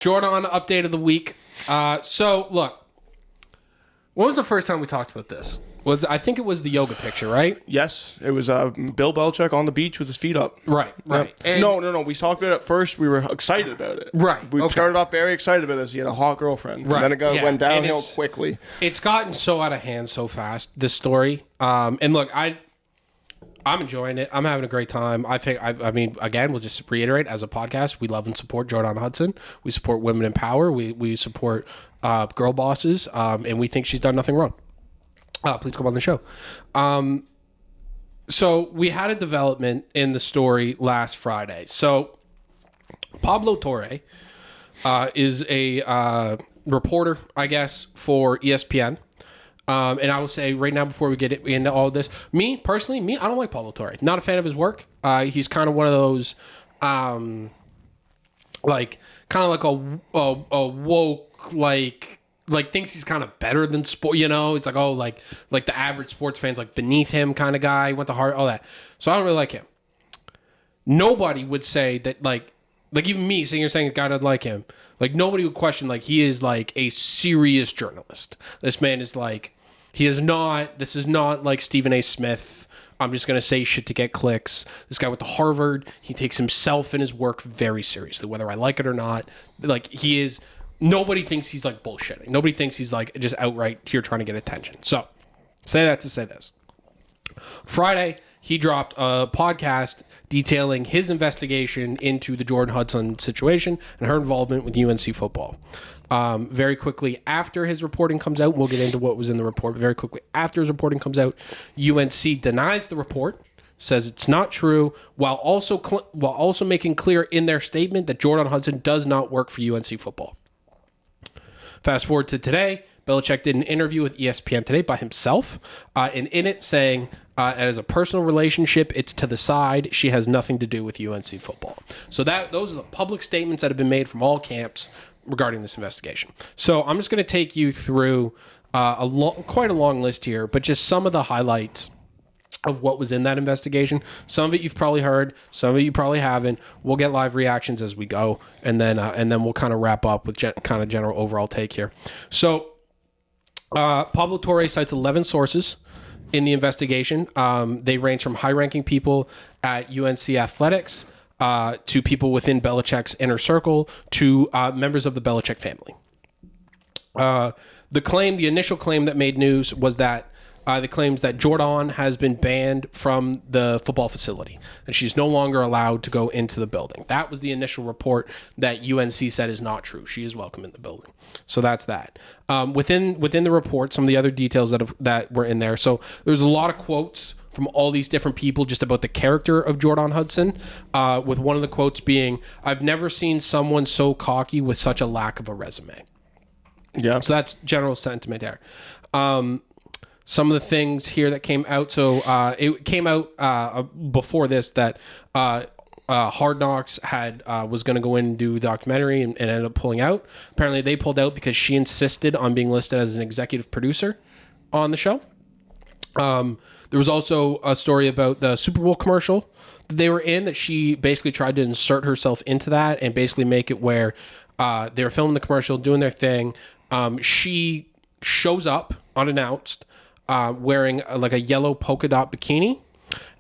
Jordon update of the week. So look, when was the first time we talked about this? I think it was the yoga picture, right? Yes, it was Bill Belichick on the beach with his feet up. Right. And no. We talked about it first. We were excited about it. Right. We started off very excited about this. He had a hot girlfriend. Right. And then it went downhill quickly. It's gotten so out of hand so fast, this story. And look, I'm enjoying it. I'm having a great time. I mean, again, we'll just reiterate, as a podcast, we love and support Jordon Hudson. We support women in power. We support girl bosses. And we think she's done nothing wrong. Please come on the show. So we had a development in the story last Friday. So Pablo Torre is a reporter, I guess, for ESPN. And I will say right now, before we get into all of this, me personally, I don't like Pablo Torre. Not a fan of his work. He's kind of one of those, like a woke, like thinks he's kind of better than sport, you know? It's like, oh, like the average sports fan's like beneath him kind of guy, went to Harvard, all that. So I don't really like him. Nobody would say that, like even me saying, you're saying a guy doesn't like him. Like, nobody would question, like, he is like a serious journalist. This man is like, this is not like Stephen A. Smith. I'm just going to say shit to get clicks. This guy went to Harvard. He takes himself and his work very seriously, whether I like it or not. Like, he is... Nobody thinks he's like bullshitting. Nobody thinks he's like just outright here trying to get attention. So, say that to say this. Friday, he dropped a podcast detailing his investigation into the Jordon Hudson situation and her involvement with UNC football. Very quickly after his reporting comes out, we'll get into what was in the report, but very quickly after his reporting comes out, UNC denies the report, says it's not true, while also making clear in their statement that Jordon Hudson does not work for UNC football. Fast forward to today, Belichick did an interview with ESPN today by himself, and in it saying, as a personal relationship, it's to the side. She has nothing to do with UNC football. So those are the public statements that have been made from all camps regarding this investigation. So I'm just going to take you through quite a long list here, but just some of the highlights of what was in that investigation. Some of it you've probably heard, some of it you probably haven't. We'll get live reactions as we go, and then we'll kind of wrap up with kind of general overall take here. So Pablo Torre cites 11 sources in the investigation. They range from high-ranking people at UNC Athletics to people within Belichick's inner circle to members of the Belichick family. The initial claim that made news was that the claims that Jordon has been banned from the football facility and she's no longer allowed to go into the building. That was the initial report that UNC said is not true. She is welcome in the building. So that's that. Within the report, some of the other details that were in there. So there's a lot of quotes from all these different people just about the character of Jordon Hudson, with one of the quotes being, "I've never seen someone so cocky with such a lack of a resume." Yeah. So that's general sentiment there. Some of the things here that came out. So it came out before this that Hard Knocks was going to go in and do a documentary and ended up pulling out. Apparently they pulled out because she insisted on being listed as an executive producer on the show. There was also a story about the Super Bowl commercial that they were in, that she basically tried to insert herself into that and basically make it where they were filming the commercial, doing their thing. She shows up unannounced, wearing like a yellow polka dot bikini,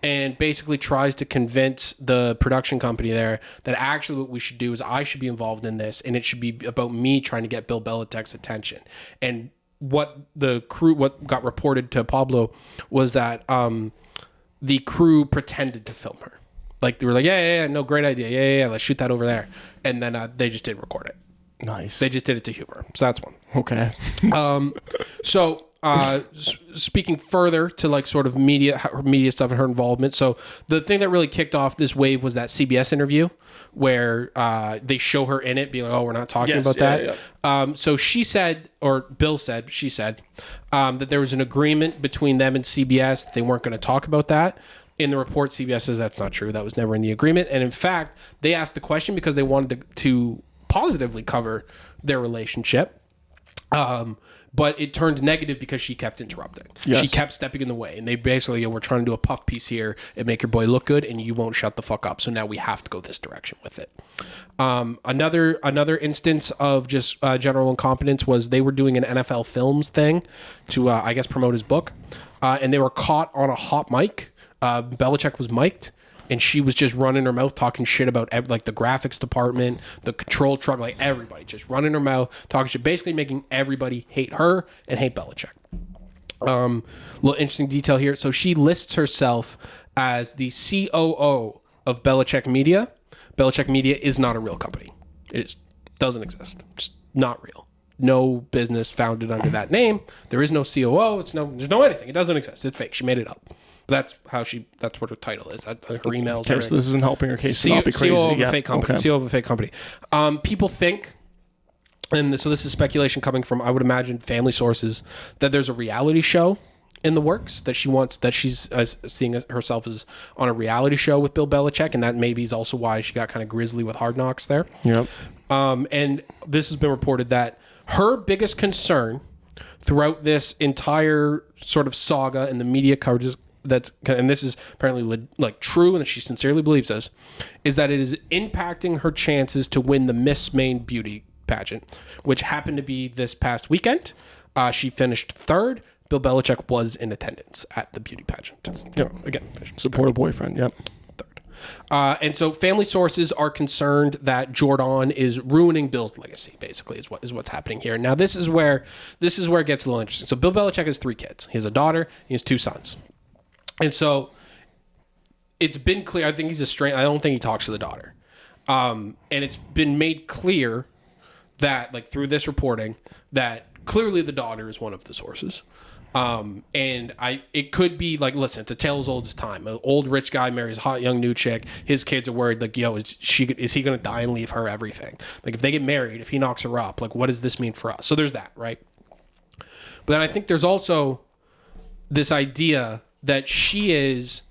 and basically tries to convince the production company there that actually what we should do is I should be involved in this, and it should be about me trying to get Bill Belichick's attention. And what got reported to Pablo was that the crew pretended to film her. Like, they were like, yeah, no, great idea. Yeah, let's shoot that over there. And then they just didn't record it. Nice. They just did it to humor. So that's one. Okay. Speaking further to like sort of media stuff and her involvement. So the thing that really kicked off this wave was that CBS interview where they show her in it, being like, "Oh, we're not talking about that." Yeah. So she said that there was an agreement between them and CBS that they weren't going to talk about that. In the report, CBS says that's not true. That was never in the agreement. And in fact, they asked the question because they wanted to positively cover their relationship. But it turned negative because she kept interrupting. Yes. She kept stepping in the way. And they basically, we're trying to do a puff piece here and make your boy look good, and you won't shut the fuck up. So now we have to go this direction with it. Another instance of just general incompetence was they were doing an NFL Films thing to, I guess, promote his book. And they were caught on a hot mic. Belichick was mic'd. And she was just running her mouth, talking shit about like the graphics department, the control truck, like everybody, just running her mouth, talking shit, basically making everybody hate her and hate Belichick. Little interesting detail here. So she lists herself as the COO of Belichick Media. Belichick Media is not a real company. Doesn't exist. Just not real. No business founded under that name. There is no COO. There's no anything. It doesn't exist. It's fake. She made it up. That's what her title is. Her emails. Okay, so this isn't helping her case to not be crazy. CEO of a fake company. Okay. CEO of a fake company. People think, and so this is speculation coming from, I would imagine, family sources, that there's a reality show in the works that she's seeing herself as on a reality show with Bill Belichick, and that maybe is also why she got kind of grisly with Hard Knocks there. Yep. And this has been reported that her biggest concern throughout this entire sort of saga and the media coverage, and this is apparently like true, and she sincerely believes this, is that it is impacting her chances to win the Miss Maine beauty pageant, which happened to be this past weekend. She finished third. Bill Belichick was in attendance at the beauty pageant. Again, support a boyfriend. Yep. Third. And so family sources are concerned that Jordon is ruining Bill's legacy, basically, is what's happening here. Now, this is where it gets a little interesting. So Bill Belichick has 3 kids. He has a daughter. He has 2 sons. And so it's been clear. I think he's I don't think he talks to the daughter. And it's been made clear that, like, through this reporting, that clearly the daughter is one of the sources. And it could be like, listen, it's a tale as old as time. An old rich guy marries a hot young new chick. His kids are worried, like, yo, is he going to die and leave her everything? Like, if they get married, if he knocks her up, like, what does this mean for us? So there's that, right? But then I think there's also this idea that she is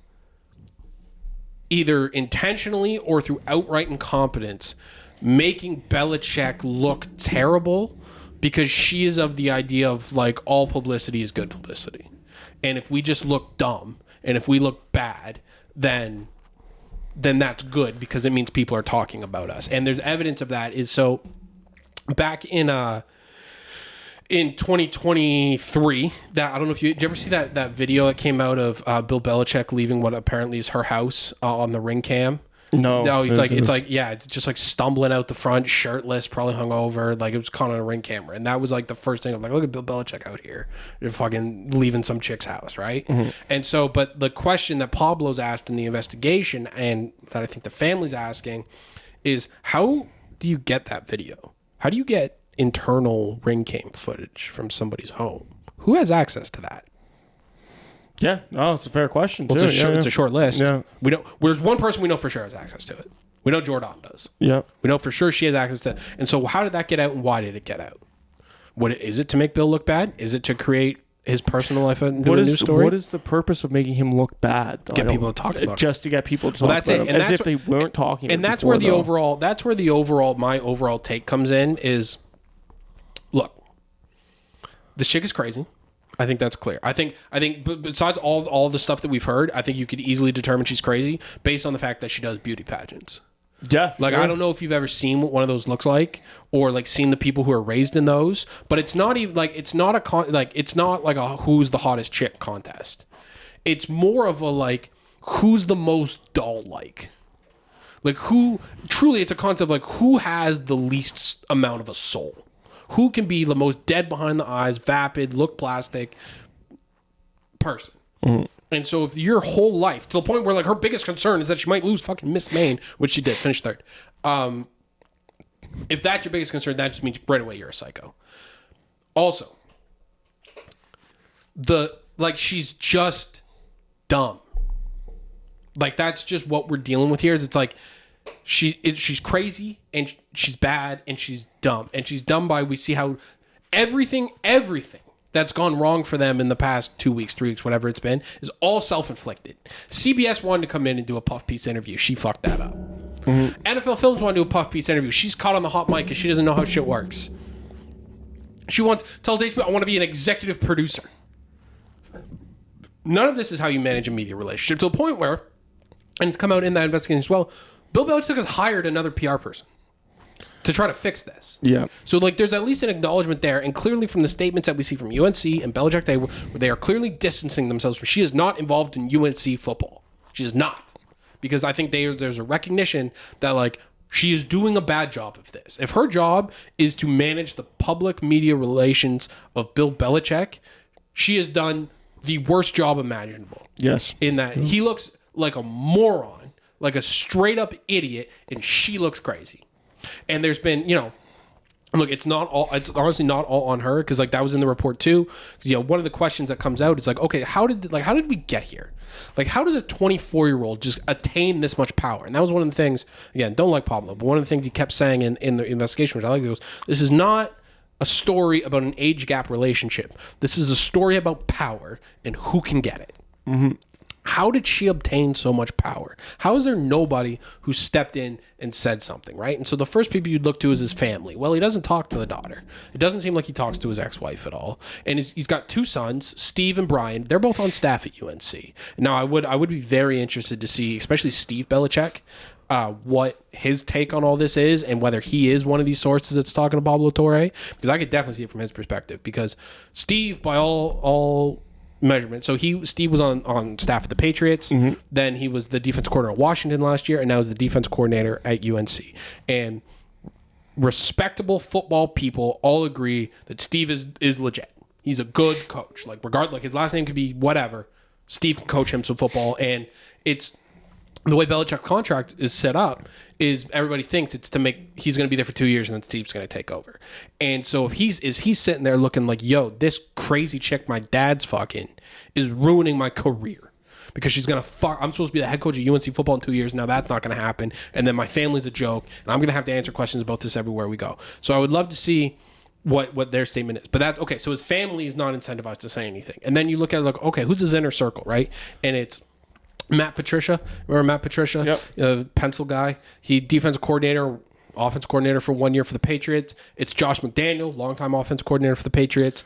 either intentionally or through outright incompetence making Belichick look terrible, because she is of the idea of, like, all publicity is good publicity. And if we just look dumb and if we look bad, then that's good, because it means people are talking about us. And there's evidence of that. Is so back in 2023, that I don't know if did you ever see that video that came out of Bill Belichick leaving what apparently is her house on the ring cam? No, it's just like stumbling out the front, shirtless, probably hungover, like it was caught on a ring camera. And that was like the first thing. I'm like, look at Bill Belichick out here, you're fucking leaving some chick's house, right? Mm-hmm. And so, but the question that Pablo's asked in the investigation, and that I think the family's asking, is how do you get that video? How do you get internal ring cam footage from somebody's home? Who has access to that? Yeah, it's a fair question. Well, too. It's a short list. Yeah. We don't. There's one person we know for sure has access to it. We know Jordon does. Yeah. We know for sure she has access to it. And so how did that get out, and why did it get out? Is it to make Bill look bad? Is it to create his personal life into a news story? What is the purpose of making him look bad? Get people to talk about it. Just to get people to talk about him, as if they weren't talking about it. And that's where my overall take comes in is, look, this chick is crazy. I think that's clear. I think besides all the stuff that we've heard, I think you could easily determine she's crazy based on the fact that she does beauty pageants. Yeah. Like, sure. I don't know if you've ever seen what one of those looks like, or like seen the people who are raised in those, but it's not even like, it's not like a who's the hottest chick contest. It's more of a, like, who's the most doll like. Like, who truly, it's a concept of, like, who has the least amount of a soul. Who can be the most dead behind the eyes, vapid, look plastic person. Mm-hmm. And so if your whole life, to the point where, like, her biggest concern is that she might lose fucking Miss Maine, which she did, finished third. If that's your biggest concern, that just means right away you're a psycho. Also, she's just dumb. Like, that's just what we're dealing with here. Is it's like, she's crazy, and she's bad, and she's dumb. And she's dumb by, we see how everything that's gone wrong for them in the past 2 weeks, 3 weeks, whatever it's been, is all self-inflicted. CBS wanted to come in and do a puff piece interview. She fucked that up. Mm-hmm. NFL Films wanted to do a puff piece interview. She's caught on the hot mic because she doesn't know how shit works. She tells HBO, I want to be an executive producer. None of this is how you manage a media relationship, to a point where, and it's come out in that investigation as well, Bill Belichick has hired another PR person to try to fix this. Yeah. So, like, there's at least an acknowledgement there, and clearly from the statements that we see from UNC and Belichick, they are clearly distancing themselves from. She is not involved in UNC football. She is not, because I think there's a recognition that, like, she is doing a bad job of this. If her job is to manage the public media relations of Bill Belichick, she has done the worst job imaginable. Yes. In that he looks like a moron, like a straight up idiot, and she looks crazy. And there's been, look, it's honestly not all on her, because like that was in the report too. Because one of the questions that comes out is like, okay, how did we get here? Like, how does a 24-year-old just attain this much power? And that was one of the things. Again, don't like Pablo, but one of the things he kept saying in the investigation, which I like, was this is not a story about an age gap relationship. This is a story about power and who can get it. Mm-hmm. How did she obtain so much power? How is there nobody who stepped in and said something, right? And so the first people you'd look to is his family. Well, he doesn't talk to the daughter. It doesn't seem like he talks to his ex-wife at all. And he's got two sons, Steve and Brian. They're both on staff at UNC. Now, I would be very interested to see, especially Steve Belichick, what his take on all this is, and whether he is one of these sources that's talking to Pablo Torre, because I could definitely see it from his perspective. Because Steve, by all measurement, so Steve was on staff at the Patriots, then he was the defense coordinator at Washington last year, and now he's the defense coordinator at UNC. And respectable football people all agree that Steve is legit. He's a good coach. Like, regardless, like his last name could be whatever, Steve can coach him some football. And it's the way Belichick's contract is set up is everybody thinks it's to make he's going to be there for 2 years and then Steve's going to take over. And so if he's sitting there looking like, yo, this crazy chick my dad's fucking is ruining my career because she's going to fuck. I'm supposed to be the head coach of UNC football in 2 years. Now that's not going to happen. And then my family's a joke and I'm going to have to answer questions about this everywhere we go. So I would love to see what their statement is. But that's okay. So his family is not incentivized to say anything. And then you look at it like, okay, who's his inner circle, right? And it's Matt Patricia. Remember Matt Patricia? Yep. Pencil guy. He defensive coordinator, offense coordinator for 1 year for the Patriots. It's Josh McDaniel, longtime offense coordinator for the Patriots.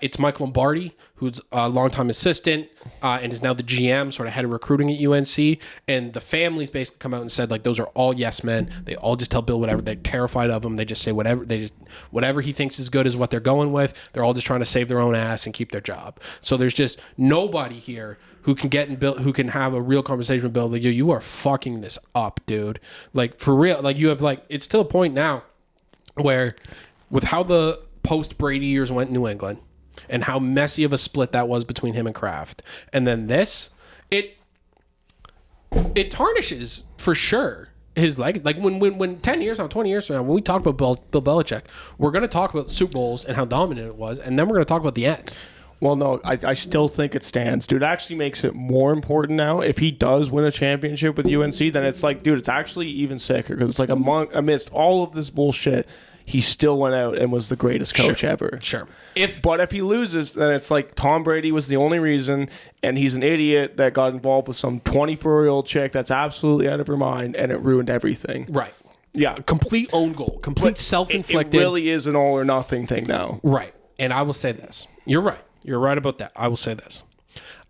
It's Mike Lombardi, who's a longtime assistant and is now the GM, sort of head of recruiting at UNC. And the families basically come out and said, like, those are all yes men. They all just tell Bill whatever. They're terrified of him. They just say whatever he thinks is good is what they're going with. They're all just trying to save their own ass and keep their job. So there's just nobody here who can get in Bill, who can have a real conversation with Bill. Like, you are fucking this up, dude. Like, for real. Like, you have, like, it's to the point now where with how the post Brady years went in New England and how messy of a split that was between him and Kraft, and then this, it tarnishes for sure his leg. Like, when 10 years now, 20 years from now, when we talk about Bill Belichick, we're going to talk about the Super Bowls and how dominant it was, and then we're going to talk about the end. Well, no, I still think it stands, dude. It actually makes it more important now. If he does win a championship with UNC, then it's like, dude, it's actually even sicker because it's like amidst all of this bullshit, he still went out and was the greatest coach ever. Sure. But if he loses, then it's like Tom Brady was the only reason, and he's an idiot that got involved with some 24-year-old chick that's absolutely out of her mind, and it ruined everything. Right. Yeah. Complete own goal. Complete self-inflicted. It really is an all or nothing thing now. Right. And I will say this. You're right. You're right about that. I will say this.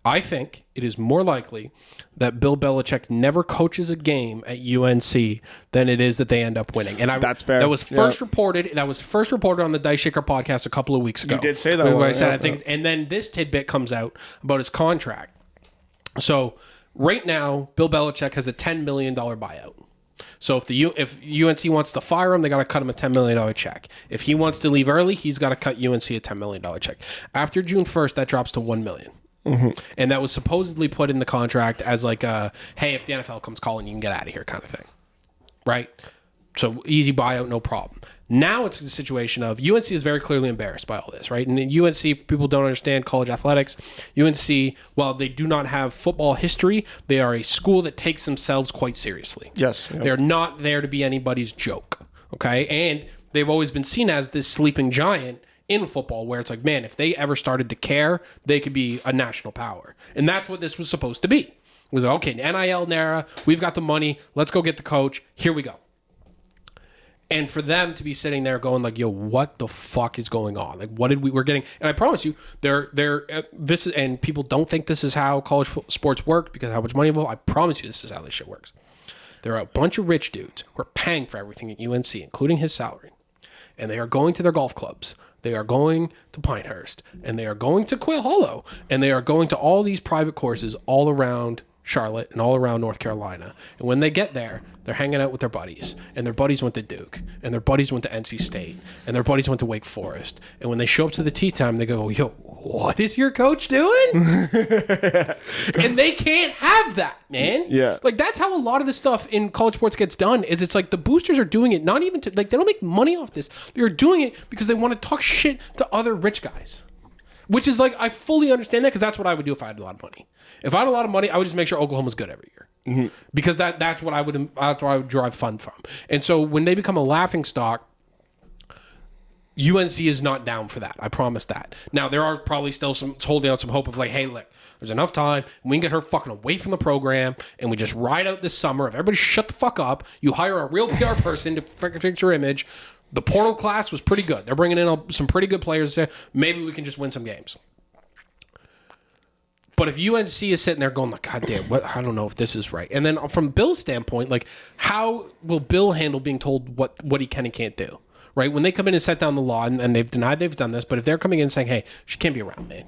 I think it is more likely that Bill Belichick never coaches a game at UNC than it is that they end up winning. And that's fair. That was first reported. That was first reported on the Diceshaker podcast a couple of weeks ago. You did say that. I said, I think, and then this tidbit comes out about his contract. So right now, Bill Belichick has a $10 million buyout. So if UNC wants to fire him, they got to cut him a $10 million check. If he wants to leave early, he's got to cut UNC a $10 million check. After June 1st, that drops to $1 million. Mm-hmm. And that was supposedly put in the contract as like a, hey, if the NFL comes calling, you can get out of here kind of thing. Right? So easy buyout, no problem. Now it's a situation of UNC is very clearly embarrassed by all this, right? And in UNC, if people don't understand college athletics, UNC, while they do not have football history, they are a school that takes themselves quite seriously. Yes. Yep. They're not there to be anybody's joke, okay? And they've always been seen as this sleeping giant in football where it's like, man, if they ever started to care, they could be a national power. And that's what this was supposed to be. It was like, okay, NIL era, we've got the money, let's go get the coach, here we go. And for them to be sitting there going like, yo, what the fuck is going on? Like, what did we're getting? And I promise you, this is, and people don't think this is how college sports work because of how much money involved. I promise you this is how this shit works. There are a bunch of rich dudes who are paying for everything at UNC, including his salary. And they are going to their golf clubs. They are going to Pinehurst. And they are going to Quail Hollow. And they are going to all these private courses all around Charlotte and all around North Carolina. And when they get there, they're hanging out with their buddies. And their buddies went to Duke. And their buddies went to NC State. And their buddies went to Wake Forest. And when they show up to the tee time, they go, yo, what is your coach doing? And they can't have that, man. Yeah. Like, that's how a lot of this stuff in college sports gets done, is it's like the boosters are doing it not even to, like, they don't make money off this. They're doing it because they want to talk shit to other rich guys. Which is like, I fully understand that because that's what I would do if I had a lot of money. If I had a lot of money, I would just make sure Oklahoma's good every year. Mm-hmm. Because that's what I would drive fun from. And so when they become a laughing stock, UNC is not down for that. I promise that. Now, there are probably still some holding out some hope of like, hey, look, there's enough time. We can get her fucking away from the program and we just ride out this summer. If everybody shut the fuck up, you hire a real PR person to fix your image. The portal class was pretty good. They're bringing in some pretty good players there. Maybe we can just win some games. But if UNC is sitting there going like, God damn, I don't know if this is right. And then from Bill's standpoint, like, how will Bill handle being told what he can and can't do? Right? When they come in and set down the law and they've denied they've done this, but if they're coming in and saying, hey, she can't be around, man.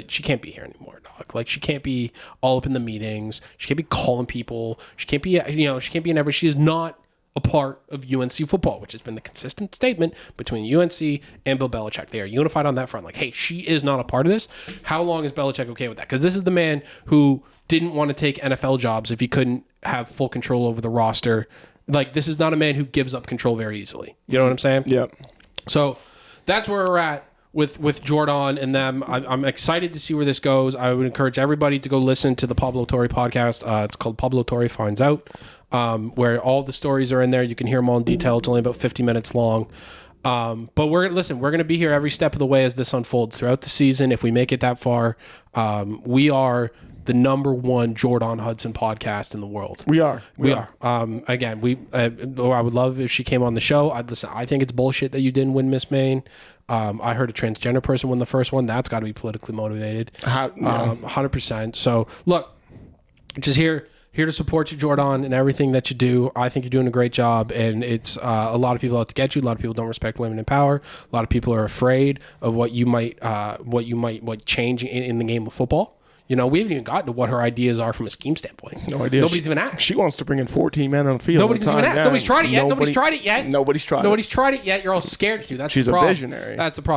She can't be here anymore, dog. Like, she can't be all up in the meetings. She can't be calling people. She can't be, she can't be in every, she is not a part of UNC football, which has been the consistent statement between UNC and Bill Belichick. They are unified on that front. Like, hey, she is not a part of this. How long is Belichick okay with that? Because this is the man who didn't want to take NFL jobs if he couldn't have full control over the roster. Like, this is not a man who gives up control very easily. You know what I'm saying? Yep. So that's where we're at with Jordon and them. I'm excited to see where this goes. I would encourage everybody to go listen to the Pablo Torre podcast. It's called Pablo Torre Finds Out, where all the stories are in there. You can hear them all in detail. It's only about 50 minutes long. But we're going to be here every step of the way as this unfolds throughout the season. If we make it that far, we are the #1 Jordon Hudson podcast in the world. We are. Again, I would love if she came on the show. I think it's bullshit that you didn't win Miss Maine. I heard a transgender person win the first one. That's got to be politically motivated. 100%. So look, just here to support you, Jordon, and everything that you do. I think you're doing a great job, and it's a lot of people out to get you. A lot of people don't respect women in power. A lot of people are afraid of what change in the game of football. We haven't even gotten to what her ideas are from a scheme standpoint. No idea. Nobody's even asked. She wants to bring in 14 men on the field. Nobody's even asked. Nobody's tried it yet. Nobody's tried it yet. Nobody's tried it. Nobody's tried it yet. You're all scared to. She's a visionary. That's the problem.